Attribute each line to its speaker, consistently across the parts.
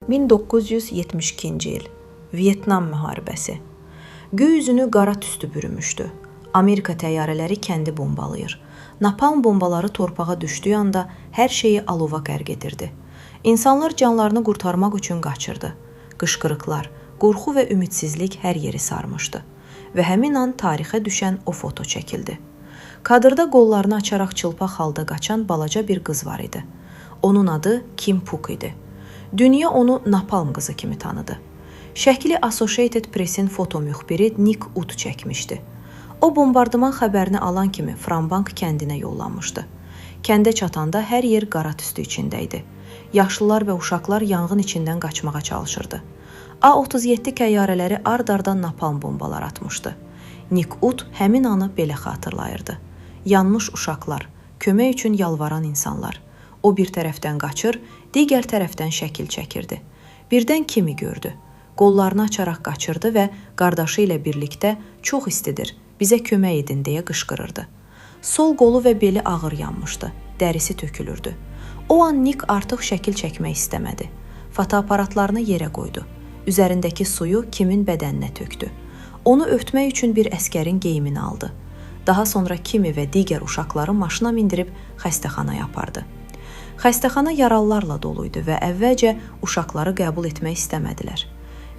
Speaker 1: 1972-ci il. Vyetnam müharibəsi. Göy üzünü qara tüstü bürümüşdü. Amerika təyyarələri kəndi bombalayır. Napalm bombaları torpağa düşdüyü anda hər şeyi alova qərq edirdi. İnsanlar canlarını qurtarmaq üçün qaçırdı. Qışqırıqlar, qorxu və ümidsizlik hər yeri sarmışdı. Və həmin an tarixə düşən o foto çəkildi. Kadrda qollarını açaraq çılpaq halda qaçan balaca bir qız var idi. Onun adı Kim Puk idi. Dünya onu Napalm qızı kimi tanıdı. Şəkli Associated Press-in foto müxbiri Nick Ut çəkmişdi. O bombardıman xəbərini alan kimi Frambank kəndinə yollanmışdı. Kəndə çatanda hər yer qara tüstü içində idi. Yaşlılar və uşaqlar yanğın içindən qaçmağa çalışırdı. A-37 təyyarələri ard-arda napalm bombalar atmışdı. Nick Ut həmin anı belə xatırlayırdı. Yanmış uşaqlar, kömək üçün yalvaran insanlar. O bir tərəfdən qaçır, digər tərəfdən şəkil çəkirdi. Birdən Kimi gördü. Qollarını açaraq qaçırdı və qardaşı ilə birlikdə "Çox istidir, bizə kömək edin" deyə qışqırırdı. Sol qolu və beli ağır yanmışdı, dərisi tökülürdü. O an Nick artıq şəkil çəkmək istəmədi. Fotoaparatlarını yerə qoydu. Üzərindəki suyu Kimin bədəninə tökdü. Onu örtmək üçün bir əskərin geyimini aldı. Daha sonra Kimi və digər uşaqları maşına mindirib xəstəxanaya apardı. Xəstəxana yaralılarla doluydu və əvvəlcə uşaqları qəbul etmək istəmədilər.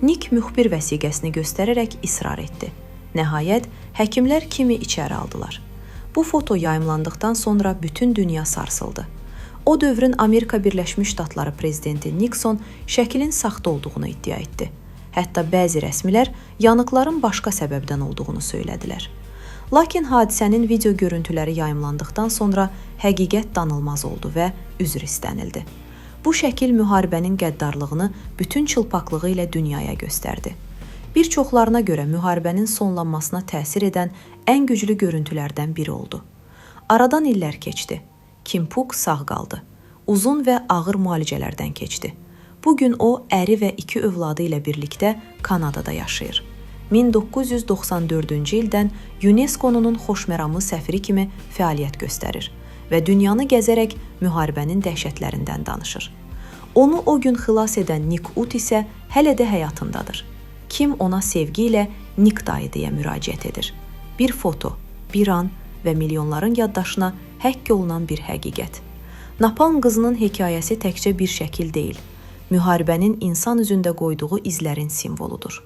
Speaker 1: Nick müxbir vəsiqəsini göstərərək israr etdi. Nəhayət, həkimlər Kimi içəri aldılar. Bu foto yayımlandıqdan sonra bütün dünya sarsıldı. O dövrün Amerika Birləşmiş Ştatları prezidenti Nixon şəklin saxta olduğunu iddia etdi. Hətta bəzi rəsmilər yanıqların başqa səbəbdən olduğunu söylədilər. Lakin hadisənin video görüntüləri yayımlandıqdan sonra həqiqət danılmaz oldu və üzr istənildi. Bu şəkil müharibənin qəddarlığını bütün çılpaqlığı ilə dünyaya göstərdi. Bir çoxlarına görə müharibənin sonlanmasına təsir edən ən güclü görüntülərdən biri oldu. Aradan illər keçdi. Kim Puk sağ qaldı. Uzun və ağır müalicələrdən keçdi. Bugün o, əri və 2 övladı ilə birlikdə Kanadada yaşayır. 1994-cü ildən UNESCO-nun xoşməramlı səfiri kimi fəaliyyət göstərir və dünyanı gəzərək müharibənin dəhşətlərindən danışır. Onu o gün xilas edən Nick Ut isə hələ də həyatındadır. Kim ona sevgi ilə Nick dayı deyə müraciət edir. Bir foto, bir an və milyonların yaddaşına həkk olunan bir həqiqət. Napalm qızının hekayəsi təkcə bir şəkil deyil, müharibənin insan üzündə qoyduğu izlərin simvoludur.